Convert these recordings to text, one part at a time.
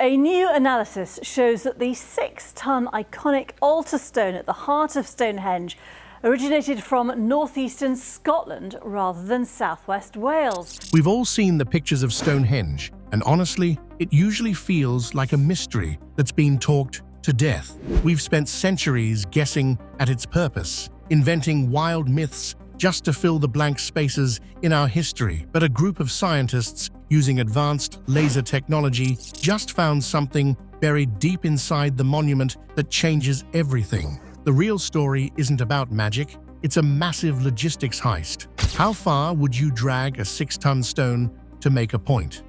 A new analysis shows that the 6-ton iconic altar stone at the heart of Stonehenge originated from northeastern Scotland rather than southwest Wales. We've all seen the pictures of Stonehenge, and honestly, it usually feels like a mystery that's been talked to death. We've spent centuries guessing at its purpose, inventing wild myths just to fill the blank spaces in our history. But a group of scientists using advanced laser technology just found something buried deep inside the monument that changes everything. The real story isn't about magic, it's a massive logistics heist. How far would you drag a 6-ton stone to make a point?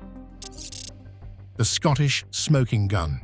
The Scottish smoking gun.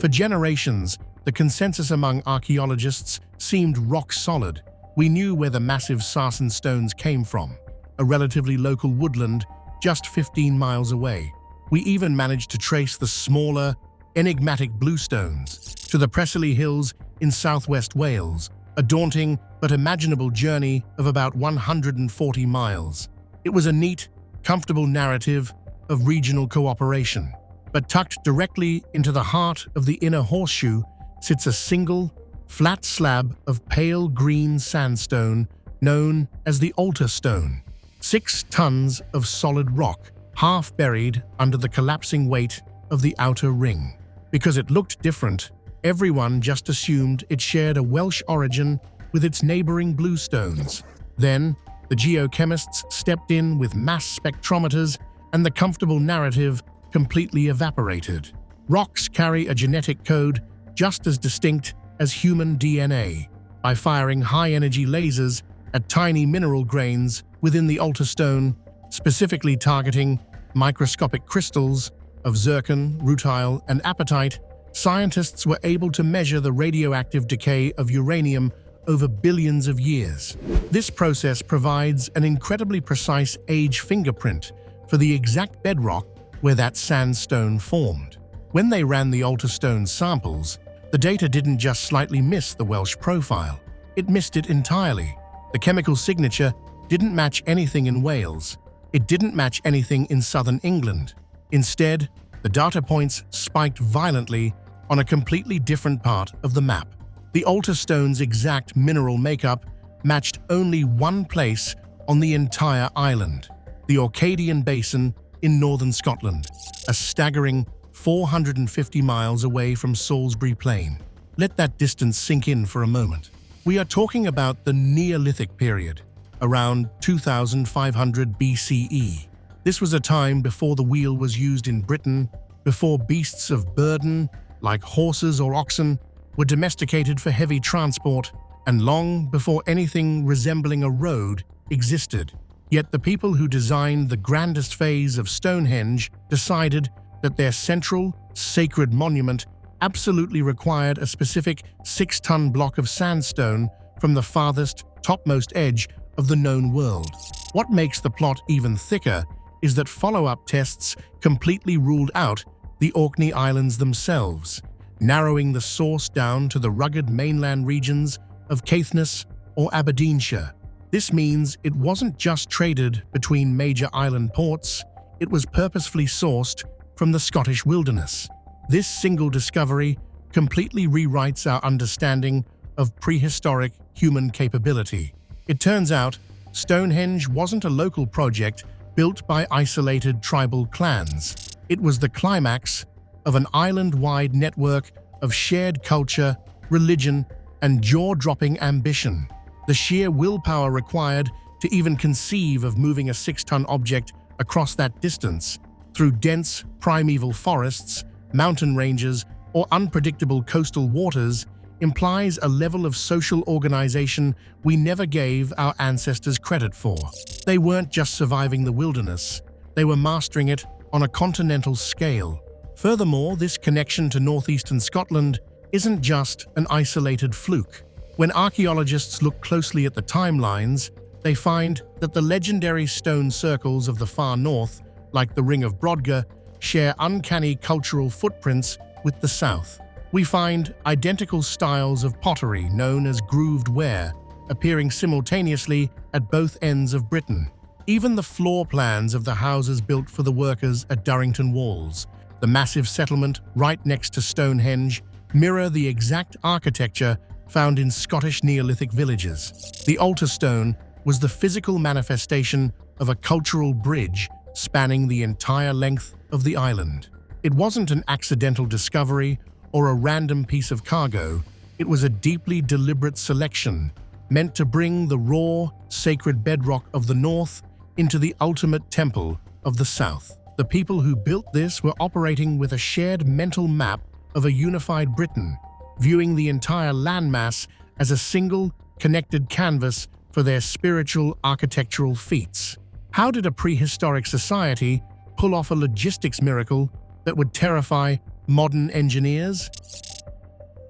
For generations, the consensus among archaeologists seemed rock solid. We knew where the massive sarsen stones came from, a relatively local woodland just 15 miles away. We even managed to trace the smaller, enigmatic bluestones to the Preseli Hills in southwest Wales, a daunting but imaginable journey of about 140 miles. It was a neat, comfortable narrative of regional cooperation. But tucked directly into the heart of the inner horseshoe sits a single, flat slab of pale green sandstone known as the altar stone. 6 tons of solid rock, half buried under the collapsing weight of the outer ring. Because it looked different, everyone just assumed it shared a Welsh origin with its neighboring bluestones. Then, the geochemists stepped in with mass spectrometers, and the comfortable narrative completely evaporated. Rocks carry a genetic code just as distinct as human DNA. By firing high-energy lasers at tiny mineral grains within the altar stone, specifically targeting microscopic crystals of zircon, rutile, and apatite, scientists were able to measure the radioactive decay of uranium over billions of years. This process provides an incredibly precise age fingerprint for the exact bedrock where that sandstone formed. When they ran the altar stone samples, the data didn't just slightly miss the Welsh profile, it missed it entirely. The chemical signature didn't match anything in Wales. It didn't match anything in southern England. Instead, the data points spiked violently on a completely different part of the map. The altar stone's exact mineral makeup matched only one place on the entire island, the Orcadian Basin in northern Scotland, a staggering 450 miles away from Salisbury Plain. Let that distance sink in for a moment. We are talking about the Neolithic period, around 2500 BCE. This was a time before the wheel was used in Britain, before beasts of burden, like horses or oxen, were domesticated for heavy transport, and long before anything resembling a road existed. Yet the people who designed the grandest phase of Stonehenge decided that their central, sacred monument absolutely required a specific 6-ton block of sandstone from the farthest, topmost edge of the known world. What makes the plot even thicker is that follow-up tests completely ruled out the Orkney Islands themselves, narrowing the source down to the rugged mainland regions of Caithness or Aberdeenshire. This means it wasn't just traded between major island ports, it was purposefully sourced from the Scottish wilderness. This single discovery completely rewrites our understanding of prehistoric human capability. It turns out, Stonehenge wasn't a local project built by isolated tribal clans. It was the climax of an island-wide network of shared culture, religion, and jaw-dropping ambition. The sheer willpower required to even conceive of moving a 6-ton object across that distance, through dense, primeval forests, mountain ranges, or unpredictable coastal waters, implies a level of social organization we never gave our ancestors credit for. They weren't just surviving the wilderness, they were mastering it on a continental scale. Furthermore, this connection to northeastern Scotland isn't just an isolated fluke. When archaeologists look closely at the timelines, they find that the legendary stone circles of the far north, like the Ring of Brodgar, share uncanny cultural footprints with the south. We find identical styles of pottery known as grooved ware appearing simultaneously at both ends of Britain. Even the floor plans of the houses built for the workers at Durrington Walls the massive settlement right next to Stonehenge, mirror the exact architecture found in Scottish Neolithic villages. The altar stone was the physical manifestation of a cultural bridge spanning the entire length of the island. It wasn't an accidental discovery or a random piece of cargo. It was a deeply deliberate selection meant to bring the raw, sacred bedrock of the north into the ultimate temple of the south. The people who built this were operating with a shared mental map of a unified Britain, viewing the entire landmass as a single, connected canvas for their spiritual architectural feats. How did a prehistoric society pull off a logistics miracle that would terrify modern engineers?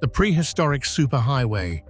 The prehistoric superhighway.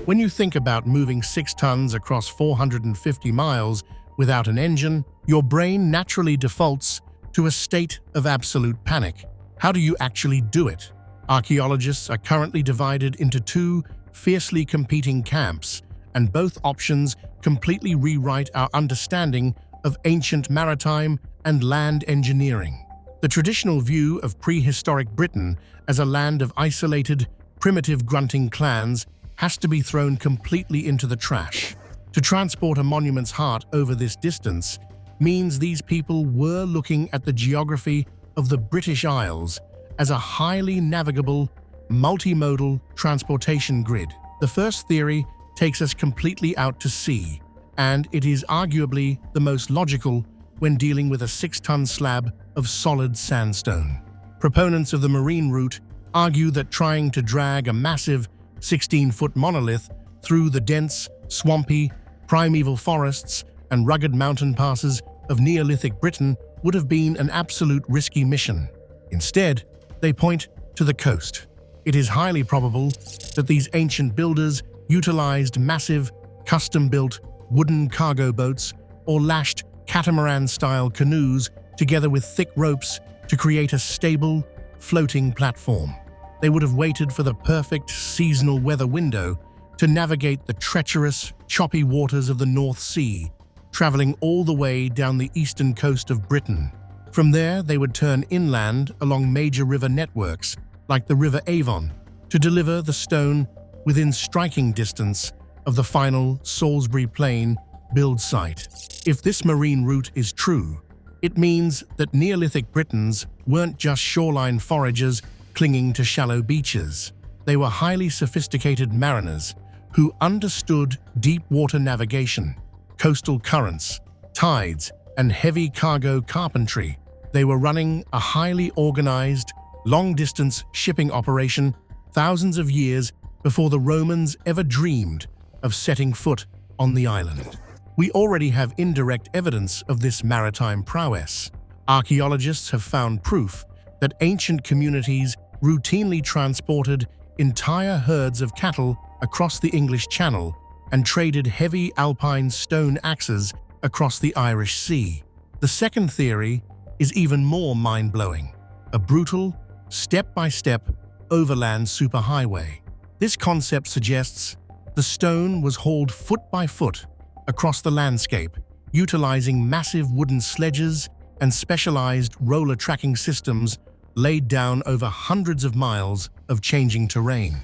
When you think about moving 6 tons across 450 miles without an engine, your brain naturally defaults to a state of absolute panic. How do you actually do it? Archaeologists are currently divided into 2 fiercely competing camps, and both options completely rewrite our understanding of ancient maritime and land engineering. The traditional view of prehistoric Britain as a land of isolated, primitive grunting clans has to be thrown completely into the trash. To transport a monument's heart over this distance means these people were looking at the geography of the British Isles as a highly navigable, multimodal transportation grid. The first theory takes us completely out to sea, and it is arguably the most logical when dealing with a 6-ton slab of solid sandstone. Proponents of the marine route argue that trying to drag a massive 16-foot monolith through the dense, swampy, primeval forests and rugged mountain passes of Neolithic Britain would have been an absolute risky mission. Instead, they point to the coast. It is highly probable that these ancient builders utilized massive, custom-built wooden cargo boats or lashed catamaran-style canoes together with thick ropes to create a stable, floating platform. They would have waited for the perfect seasonal weather window to navigate the treacherous, choppy waters of the North Sea, traveling all the way down the eastern coast of Britain. From there, they would turn inland along major river networks, like the River Avon, to deliver the stone within striking distance of the final Salisbury Plain build site. If this marine route is true, it means that Neolithic Britons weren't just shoreline foragers clinging to shallow beaches. They were highly sophisticated mariners who understood deep water navigation, coastal currents, tides, and heavy cargo carpentry. They were running a highly organized, long-distance shipping operation thousands of years before the Romans ever dreamed of setting foot on the island. We already have indirect evidence of this maritime prowess. Archaeologists have found proof that ancient communities routinely transported entire herds of cattle across the English Channel and traded heavy alpine stone axes across the Irish Sea. The second theory is even more mind-blowing: a brutal, step-by-step overland superhighway. This concept suggests the stone was hauled foot by foot across the landscape, utilizing massive wooden sledges and specialized roller tracking systems laid down over hundreds of miles of changing terrain.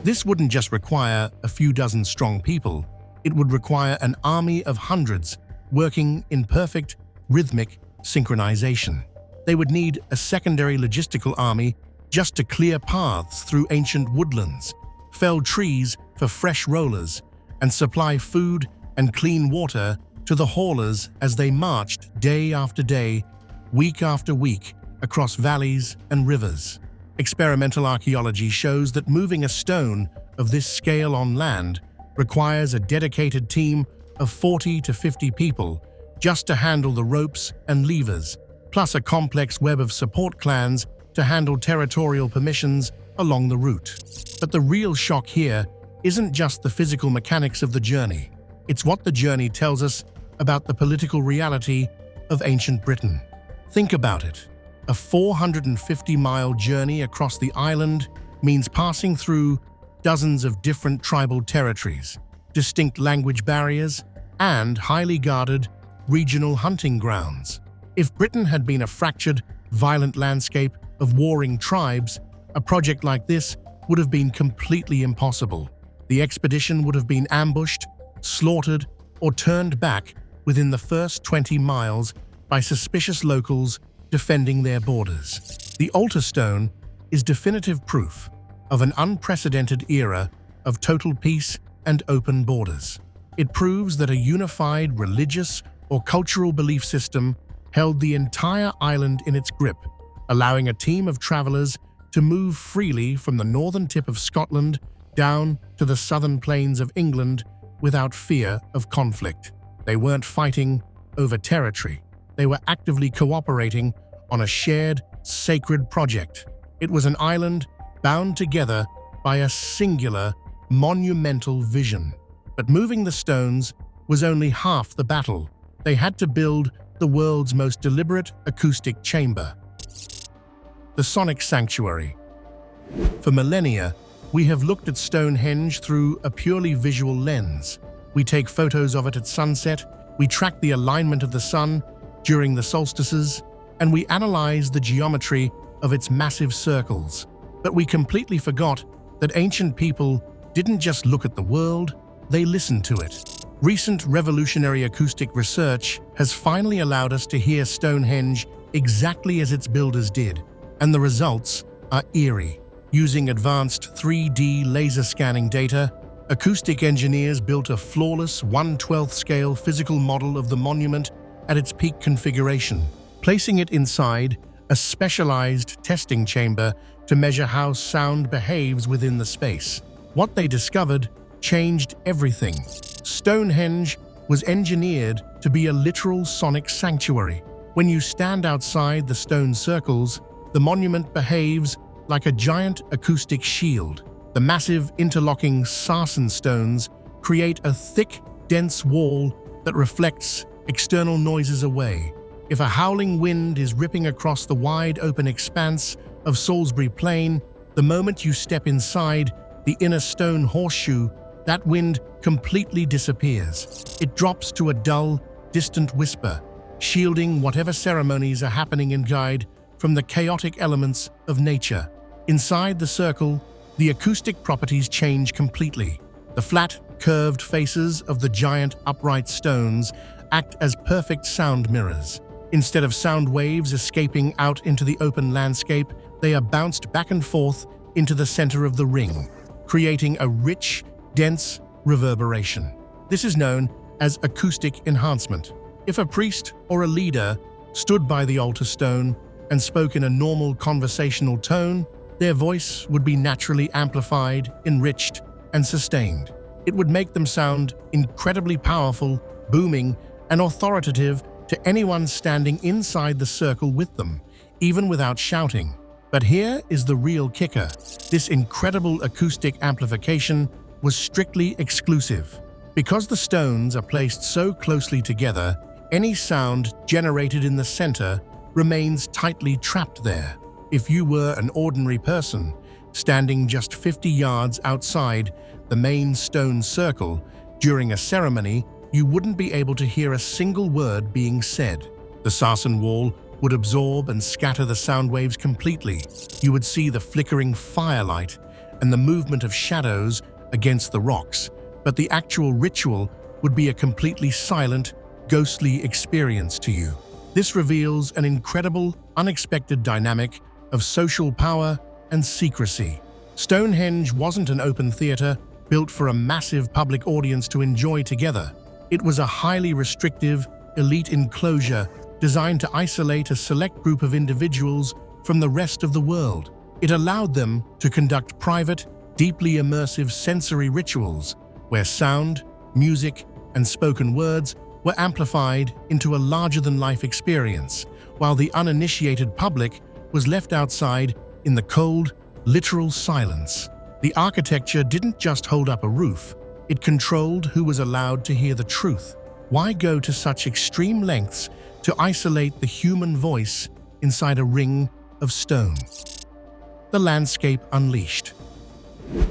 This wouldn't just require a few dozen strong people, it would require an army of hundreds working in perfect, rhythmic synchronization. They would need a secondary logistical army just to clear paths through ancient woodlands, fell trees for fresh rollers, and supply food and clean water to the haulers as they marched day after day, week after week, across valleys and rivers. Experimental archaeology shows that moving a stone of this scale on land requires a dedicated team of 40 to 50 people just to handle the ropes and levers, plus a complex web of support clans to handle territorial permissions along the route. But the real shock here isn't just the physical mechanics of the journey. It's what the journey tells us about the political reality of ancient Britain. Think about it. A 450-mile journey across the island means passing through dozens of different tribal territories, distinct language barriers, and highly guarded regional hunting grounds. If Britain had been a fractured, violent landscape of warring tribes, a project like this would have been completely impossible. The expedition would have been ambushed, slaughtered, or turned back within the first 20 miles by suspicious locals defending their borders. The altar stone is definitive proof of an unprecedented era of total peace and open borders. It proves that a unified religious or cultural belief system held the entire island in its grip, allowing a team of travelers to move freely from the northern tip of Scotland down to the southern plains of England without fear of conflict. They weren't fighting over territory. They were actively cooperating on a shared, sacred project. It was an island bound together by a singular, monumental vision. But moving the stones was only half the battle. They had to build the world's most deliberate acoustic chamber, the sonic sanctuary. For millennia, we have looked at Stonehenge through a purely visual lens. We take photos of it at sunset, we track the alignment of the sun during the solstices, and we analyze the geometry of its massive circles. But we completely forgot that ancient people didn't just look at the world, they listened to it. Recent revolutionary acoustic research has finally allowed us to hear Stonehenge exactly as its builders did, and the results are eerie. Using advanced 3D laser scanning data, acoustic engineers built a flawless 1/12 scale physical model of the monument at its peak configuration, placing it inside a specialized testing chamber to measure how sound behaves within the space. What they discovered changed everything. Stonehenge was engineered to be a literal sonic sanctuary. When you stand outside the stone circles, the monument behaves like a giant acoustic shield. The massive interlocking sarsen stones create a thick, dense wall that reflects external noises away. If a howling wind is ripping across the wide open expanse of Salisbury Plain, the moment you step inside the inner stone horseshoe, that wind completely disappears. It drops to a dull, distant whisper, shielding whatever ceremonies are happening inside from the chaotic elements of nature. Inside the circle, the acoustic properties change completely. The flat, curved faces of the giant upright stones act as perfect sound mirrors. Instead of sound waves escaping out into the open landscape, they are bounced back and forth into the center of the ring, creating a rich, dense reverberation. This is known as acoustic enhancement. If a priest or a leader stood by the altar stone and spoke in a normal conversational tone, their voice would be naturally amplified, enriched, and sustained. It would make them sound incredibly powerful, booming, and authoritative to anyone standing inside the circle with them, even without shouting. But here is the real kicker. This incredible acoustic amplification was strictly exclusive. Because the stones are placed so closely together, any sound generated in the center remains tightly trapped there. If you were an ordinary person, standing just 50 yards outside the main stone circle during a ceremony, you wouldn't be able to hear a single word being said. The sarsen wall would absorb and scatter the sound waves completely. You would see the flickering firelight and the movement of shadows against the rocks, but the actual ritual would be a completely silent, ghostly experience to you. This reveals an incredible, unexpected dynamic of social power and secrecy. Stonehenge wasn't an open theater built for a massive public audience to enjoy together. It was a highly restrictive, elite enclosure designed to isolate a select group of individuals from the rest of the world. It allowed them to conduct private, deeply immersive sensory rituals where sound, music, and spoken words were amplified into a larger-than-life experience, while the uninitiated public was left outside in the cold, literal silence. The architecture didn't just hold up a roof, it controlled who was allowed to hear the truth. Why go to such extreme lengths to isolate the human voice inside a ring of stone? The landscape unleashed.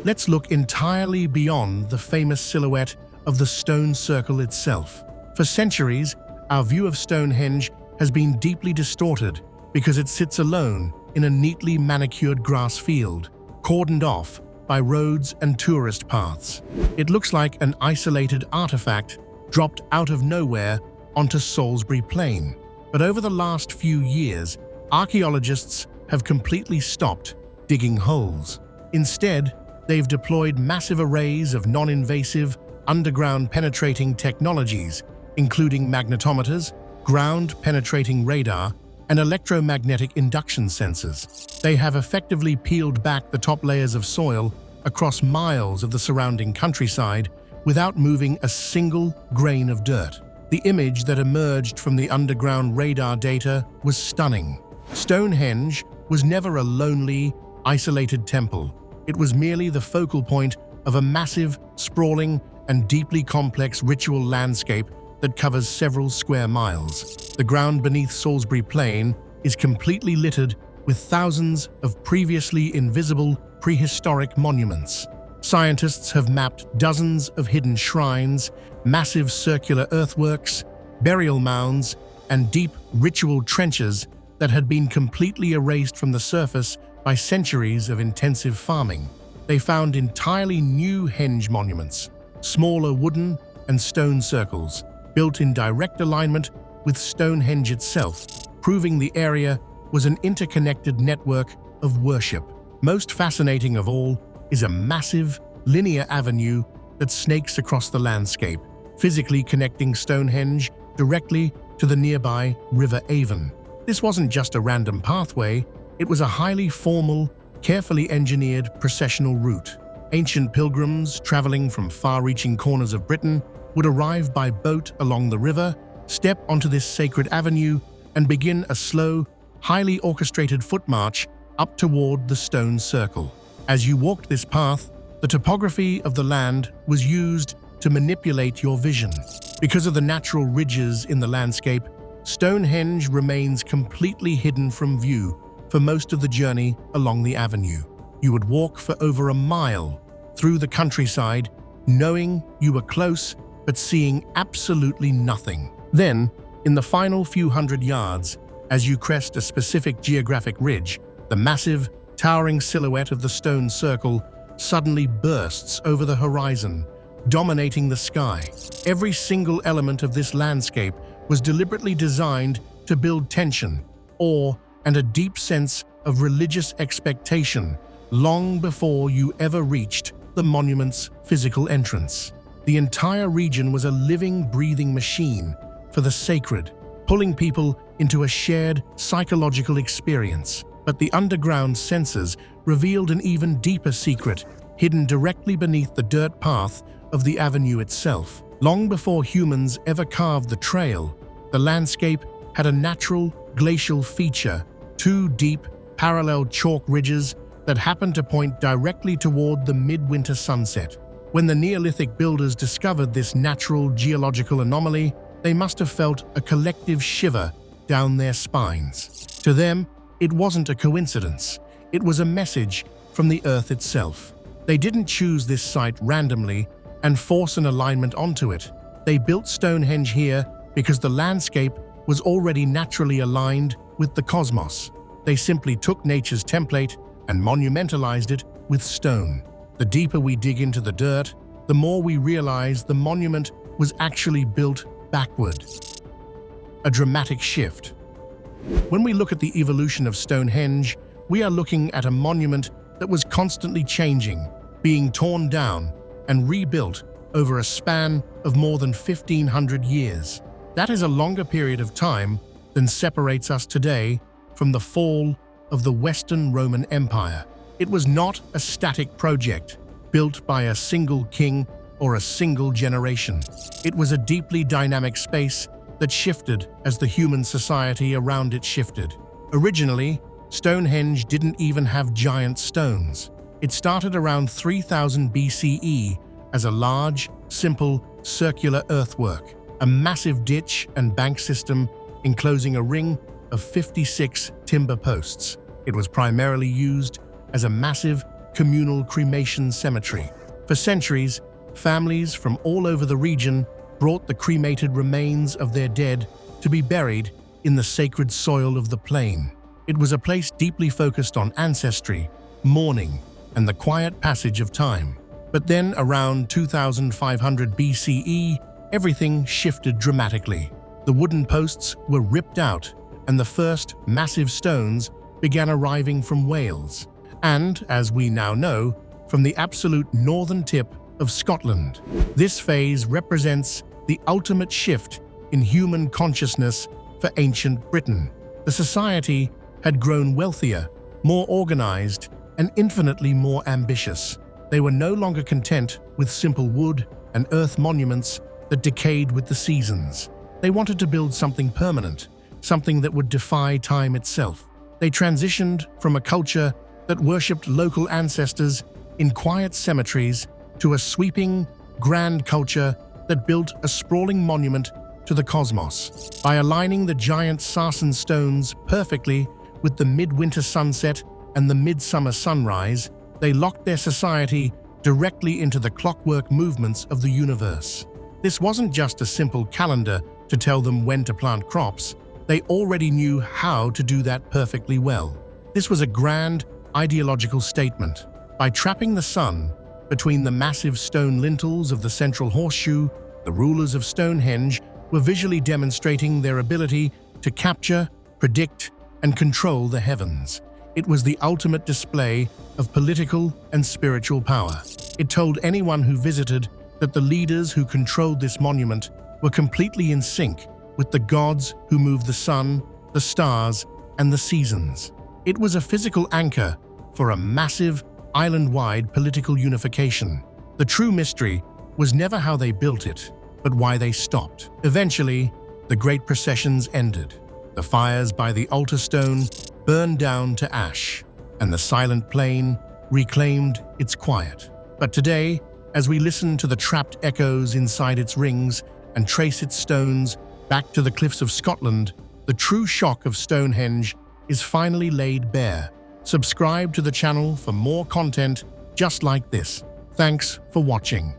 Let's look entirely beyond the famous silhouette of the stone circle itself. For centuries, our view of Stonehenge has been deeply distorted because it sits alone in a neatly manicured grass field, cordoned off by roads and tourist paths. It looks like an isolated artifact dropped out of nowhere onto Salisbury Plain. But over the last few years, archaeologists have completely stopped digging holes. Instead, they've deployed massive arrays of non-invasive, underground penetrating technologies, including magnetometers, ground-penetrating radar, and electromagnetic induction sensors. They have effectively peeled back the top layers of soil across miles of the surrounding countryside without moving a single grain of dirt. The image that emerged from the underground radar data was stunning. Stonehenge was never a lonely, isolated temple. It was merely the focal point of a massive, sprawling, and deeply complex ritual landscape that covers several square miles. The ground beneath Salisbury Plain is completely littered with thousands of previously invisible prehistoric monuments. Scientists have mapped dozens of hidden shrines, massive circular earthworks, burial mounds, and deep ritual trenches that had been completely erased from the surface by centuries of intensive farming. They found entirely new henge monuments, smaller wooden and stone circles, built in direct alignment with Stonehenge itself, proving the area was an interconnected network of worship. Most fascinating of all is a massive, linear avenue that snakes across the landscape, physically connecting Stonehenge directly to the nearby River Avon. This wasn't just a random pathway, it was a highly formal, carefully engineered processional route. Ancient pilgrims traveling from far-reaching corners of Britain would arrive by boat along the river, step onto this sacred avenue, and begin a slow, highly orchestrated footmarch up toward the stone circle. As you walked this path, the topography of the land was used to manipulate your vision. Because of the natural ridges in the landscape, Stonehenge remains completely hidden from view for most of the journey along the avenue. You would walk for over a mile through the countryside, knowing you were close but seeing absolutely nothing. Then, in the final few hundred yards, as you crest a specific geographic ridge, the massive, towering silhouette of the stone circle suddenly bursts over the horizon, dominating the sky. Every single element of this landscape was deliberately designed to build tension, awe, and a deep sense of religious expectation long before you ever reached the monument's physical entrance. The entire region was a living, breathing machine for the sacred, pulling people into a shared psychological experience. But the underground sensors revealed an even deeper secret, hidden directly beneath the dirt path of the avenue itself. Long before humans ever carved the trail, the landscape had a natural glacial feature, two deep, parallel chalk ridges that happened to point directly toward the midwinter sunset. When the Neolithic builders discovered this natural geological anomaly, they must have felt a collective shiver down their spines. To them, it wasn't a coincidence. It was a message from the Earth itself. They didn't choose this site randomly and force an alignment onto it. They built Stonehenge here because the landscape was already naturally aligned with the cosmos. They simply took nature's template and monumentalized it with stone. The deeper we dig into the dirt, the more we realize the monument was actually built backward. A dramatic shift. When we look at the evolution of Stonehenge, we are looking at a monument that was constantly changing, being torn down and rebuilt over a span of more than 1,500 years. That is a longer period of time than separates us today from the fall of the Western Roman Empire. It was not a static project built by a single king or a single generation. It was a deeply dynamic space that shifted as the human society around it shifted. Originally, Stonehenge didn't even have giant stones. It started around 3000 BCE as a large, simple, circular earthwork, a massive ditch and bank system enclosing a ring of 56 timber posts. It was primarily used as a massive communal cremation cemetery. For centuries, families from all over the region brought the cremated remains of their dead to be buried in the sacred soil of the plain. It was a place deeply focused on ancestry, mourning, and the quiet passage of time. But then, around 2500 BCE, everything shifted dramatically. The wooden posts were ripped out, and the first massive stones began arriving from Wales, and, as we now know, from the absolute northern tip of Scotland. This phase represents the ultimate shift in human consciousness for ancient Britain. The society had grown wealthier, more organized, and infinitely more ambitious. They were no longer content with simple wood and earth monuments that decayed with the seasons. They wanted to build something permanent, something that would defy time itself. They transitioned from a culture that worshipped local ancestors in quiet cemeteries to a sweeping, grand culture that built a sprawling monument to the cosmos. By aligning the giant sarsen stones perfectly with the midwinter sunset and the midsummer sunrise, they locked their society directly into the clockwork movements of the universe. This wasn't just a simple calendar to tell them when to plant crops. They already knew how to do that perfectly well. This was a grand, ideological statement. By trapping the sun between the massive stone lintels of the central horseshoe, the rulers of Stonehenge were visually demonstrating their ability to capture, predict, and control the heavens. It was the ultimate display of political and spiritual power. It told anyone who visited that the leaders who controlled this monument were completely in sync with the gods who moved the sun, the stars, and the seasons. It was a physical anchor for a massive, island-wide political unification. The true mystery was never how they built it, but why they stopped. Eventually, the great processions ended. The fires by the altar stone burned down to ash, and the silent plain reclaimed its quiet. But today, as we listen to the trapped echoes inside its rings and trace its stones back to the cliffs of Scotland, the true shock of Stonehenge is finally laid bare. Subscribe to the channel for more content just like this. Thanks for watching.